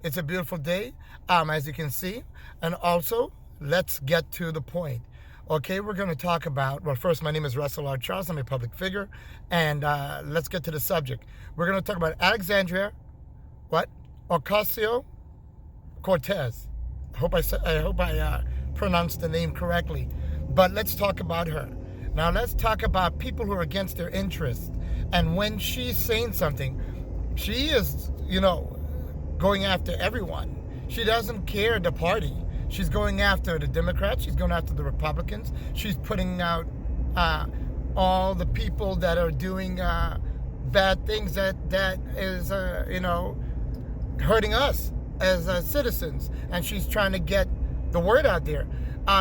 It's a beautiful day, as you can see. And also, let's get to the point. Okay, we're going to talk about, well, first, my name is Russell R. Charles. I'm a public figure. And let's get to the subject. We're going to talk about Alexandria, ocasio-cortez. I hope I pronounced the name correctly. But let's talk about her. Now, let's talk about people who are against their interests. And when she's saying something, she is, going after everyone. She doesn't care the party. She's going after the Democrats. She's going after the Republicans. She's putting out all the people that are doing bad things that is, hurting us as citizens. And she's trying to get the word out there.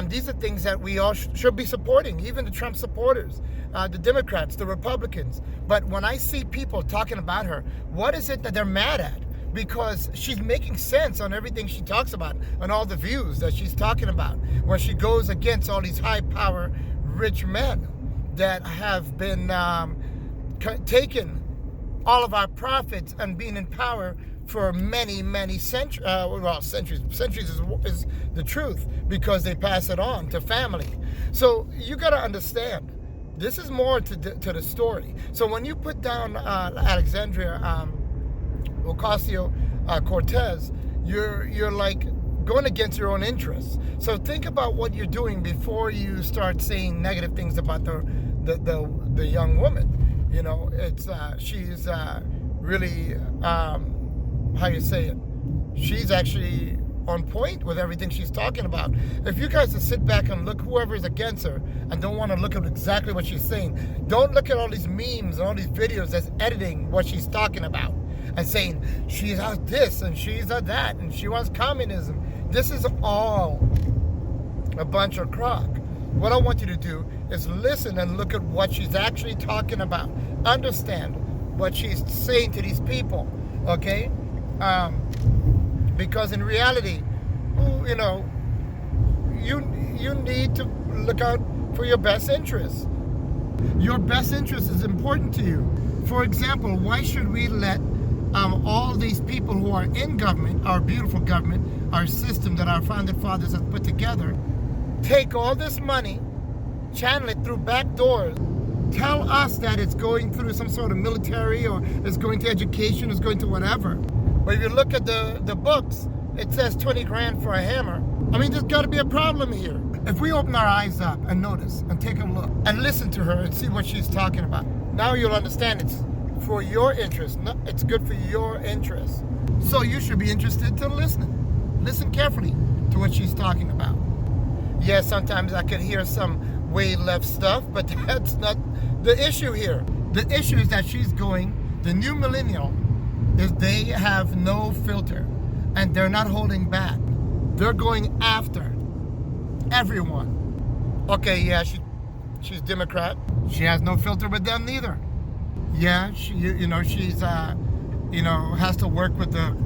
These are things that we all should be supporting, even the Trump supporters, the Democrats, the Republicans. But when I see people talking about her, what is it that they're mad at? Because she's making sense on everything she talks about, on all the views that she's talking about, when she goes against all these high-power, rich men that have been taking all of our profits and being in power for many, many centuries. Centuries is the truth, because they pass it on to family. So you got to understand, this is more to the story. So when you put down Alexandria ocasio-cortez, you're like going against your own interests. So think about what you're doing before you start saying negative things about the young woman. She's really how you say it. She's actually on point with everything she's talking about. If you guys just sit back and look, whoever's against her and don't want to look at exactly what she's saying, don't look at all these memes and all these videos that's editing what she's talking about and saying she's out this and she's out that and she wants communism. This is all a bunch of crock. What I want you to do is listen and look at what she's actually talking about. Understand what she's saying to these people, okay? Because in reality, you need to look out for your best interests. Your best interest is important to you. For example, why should we let all these people who are in government, our beautiful government, our system that our founding fathers have put together, take all this money, channel it through back doors, tell us that it's going through some sort of military or it's going to education, it's going to whatever. But if you look at the books, it says 20 grand for a hammer. I mean, there's got to be a problem here. If we open our eyes up and notice and take a look and listen to her and see what she's talking about, now you'll understand it's for your interest. It's good for your interest. So you should be interested to listen. Listen carefully to what she's talking about. Yes, sometimes I can hear some way left stuff, but that's not the issue here. The issue is that she's going, the new millennial, is they have no filter and they're not holding back. They're going after everyone. Okay, yeah, she's Democrat. She has no filter with them neither. Yeah, she's has to work with the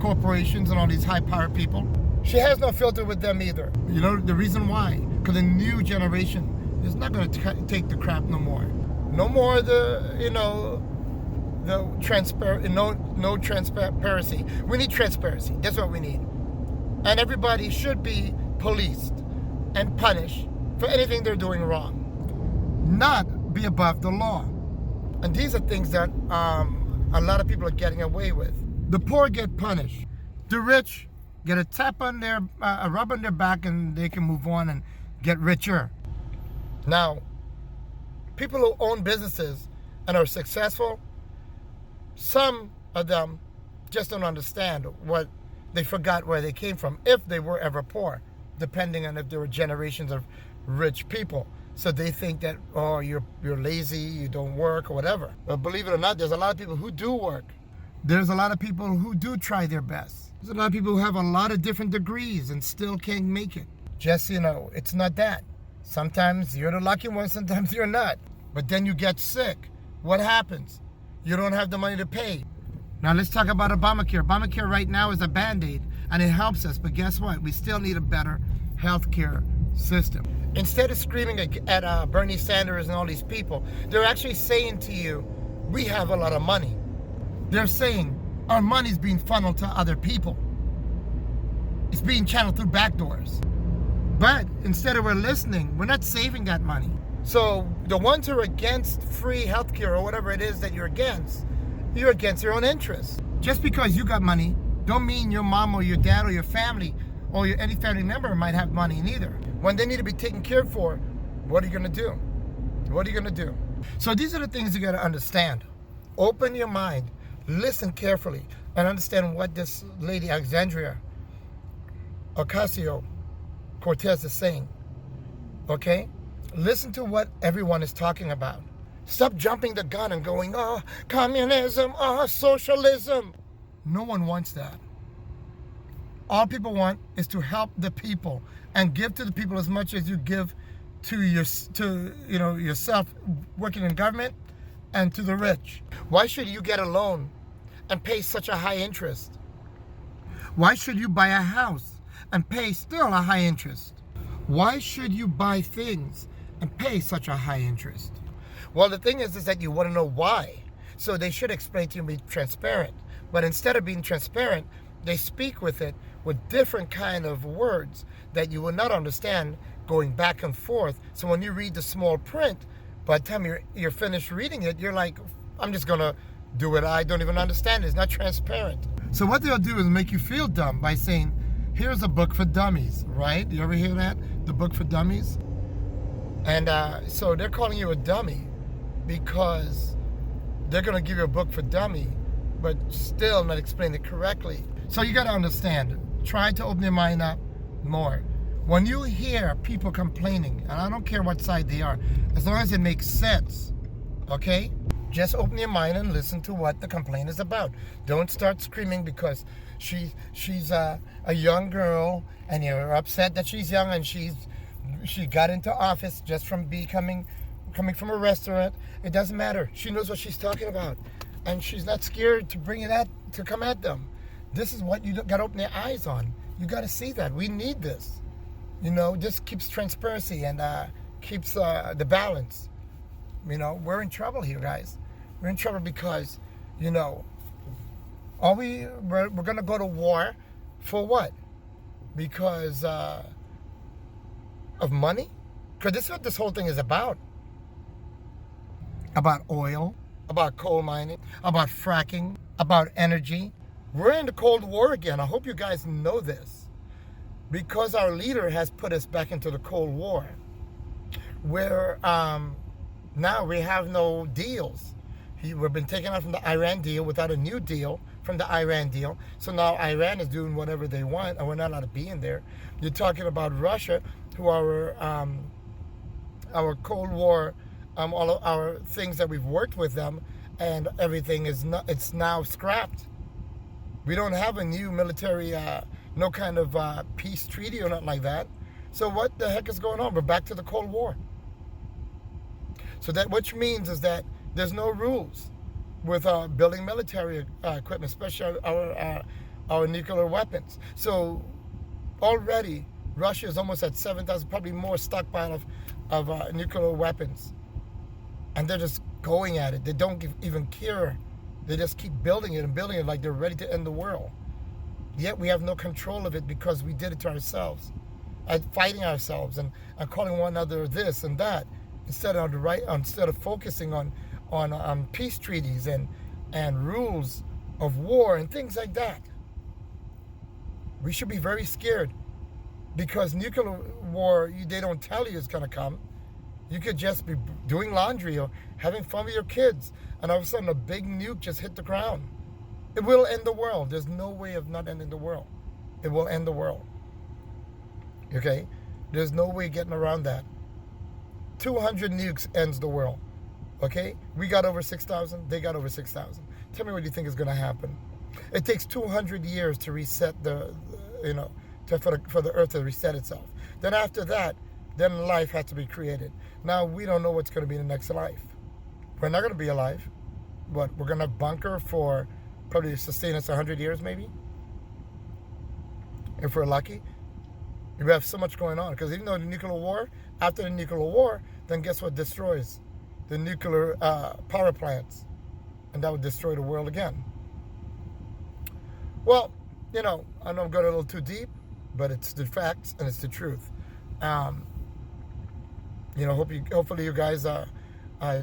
corporations and all these high-powered people. She has no filter with them either. The reason why? Because the new generation is not going to take the crap no more. No more no transparency. We need transparency. That's what we need. And everybody should be policed and punished for anything they're doing wrong. Not be above the law. And these are things that a lot of people are getting away with. The poor get punished. The rich get a tap on a rub on their back, and they can move on and get richer. Now, people who own businesses and are successful, some of them just don't understand what they forgot where they came from, if they were ever poor, depending on if there were generations of rich people. So they think that, you're lazy, you don't work, or whatever. But believe it or not, there's a lot of people who do work. There's a lot of people who do try their best. There's a lot of people who have a lot of different degrees and still can't make it. Just, it's not that. Sometimes you're the lucky one, sometimes you're not. But then you get sick. What happens? You don't have the money to pay. Now let's talk about Obamacare. Obamacare right now is a Band-Aid, and it helps us. But guess what? We still need a better healthcare system. Instead of screaming at Bernie Sanders and all these people, they're actually saying to you, we have a lot of money. They're saying our money's being funneled to other people. It's being channeled through back doors. But instead of we're listening, we're not saving that money. So the ones who are against free healthcare or whatever it is that you're against your own interests. Just because you got money, don't mean your mom or your dad or your family or any family member might have money neither. When they need to be taken care for, what are you going to do? What are you going to do? So these are the things you got to understand. Open your mind, listen carefully, and understand what this lady Alexandria ocasio-cortez is saying. Okay? Listen to what everyone is talking about. Stop jumping the gun and going, oh, communism, oh, socialism. No one wants that. All people want is to help the people and give to the people as much as you give to yourself working in government and to the rich. Why should you get a loan and pay such a high interest? Why should you buy a house and pay still a high interest? Why should you buy things and pay such a high interest? Well, the thing is that you want to know why. So they should explain to you and be transparent. But instead of being transparent, they speak with it with different kind of words that you will not understand, going back and forth. So when you read the small print, by the time you're finished reading it, you're like, I'm just going to do it. I don't even understand it. It's not transparent. So what they'll do is make you feel dumb by saying, here's a book for dummies, right? You ever hear that? The book for dummies? And so they're calling you a dummy because they're going to give you a book for dummy, but still not explain it correctly. So you got to understand. Try to open your mind up more. When you hear people complaining, and I don't care what side they are, as long as it makes sense, okay? Just open your mind and listen to what the complaint is about. Don't start screaming because she's a young girl and you're upset that she's young and she got into office just from coming from a restaurant. It doesn't matter. She knows what she's talking about, and she's not scared to come at them. This is what you got to open your eyes on. You got to see that. We need this. This keeps transparency and keeps the balance. We're in trouble here, guys. We're in trouble because, we're going to go to war for what? Because of money? Because this is what this whole thing is about. About oil, about coal mining, about fracking, about energy. We're in the Cold War again. I hope you guys know this. Because our leader has put us back into the Cold War. Where now we have no deals. We've been taken out from the Iran deal without a new deal from the Iran deal. So now Iran is doing whatever they want, and we're not allowed to be in there. You're talking about Russia, who are our Cold War, all of our things that we've worked with them, and everything it's now scrapped. We don't have a new military, no kind of peace treaty or nothing like that. So what the heck is going on? We're back to the Cold War. So that which means is that there's no rules with building military equipment, especially our nuclear weapons. So already Russia is almost at 7,000, probably more stockpile of nuclear weapons, and they're just going at it. They don't even care. They just keep building it and building it like they're ready to end the world. Yet we have no control of it because we did it to ourselves, fighting ourselves and calling one another this and that, instead of focusing on peace treaties and rules of war and things like that. We should be very scared because nuclear war, they don't tell you it's going to come. You could just be doing laundry or having fun with your kids, and all of a sudden a big nuke just hit the ground. It will end the world. There's no way of not ending the world. It will end the world. Okay? There's no way getting around that. 200 nukes ends the world. Okay? We got over 6,000. They got over 6,000. Tell me what you think is going to happen. It takes 200 years to reset for the earth to reset itself. Then after that, then life has to be created. Now, we don't know what's going to be in the next life. We're not going to be alive, but we're going to bunker for probably sustain us 100 years maybe, if we're lucky. We have so much going on, because even though the nuclear war, after the nuclear war, then guess what destroys? The nuclear power plants, and that would destroy the world again. Well, I know I'm going a little too deep, but it's the facts and it's the truth. Hopefully you guys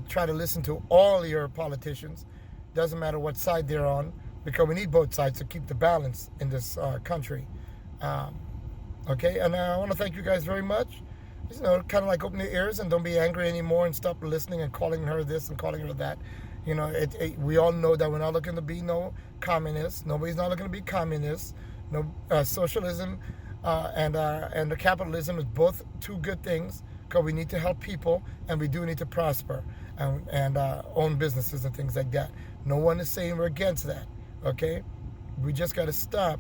try to listen to all your politicians. Doesn't matter what side they're on, because we need both sides to keep the balance in this country. Okay, and I want to thank you guys very much. Kind of like open your ears and don't be angry anymore and stop listening and calling her this and calling her that. We all know that we're not looking to be no communists. Nobody's not looking to be communists. No, socialism and the capitalism is both two good things, because we need to help people and we do need to prosper and own businesses and things like that. No one is saying we're against that. Okay, we just got to stop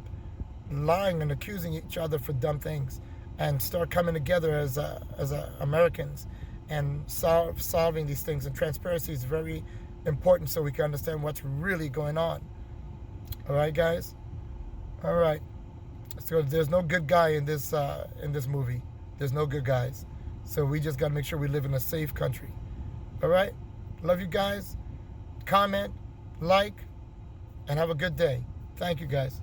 lying and accusing each other for dumb things and start coming together as Americans and solving these things. And transparency is very important so we can understand what's really going on. All right, guys. All right. So there's no good guy in this movie. There's no good guys. So we just got to make sure we live in a safe country. All right. Love you guys. Comment, like, and have a good day. Thank you, guys.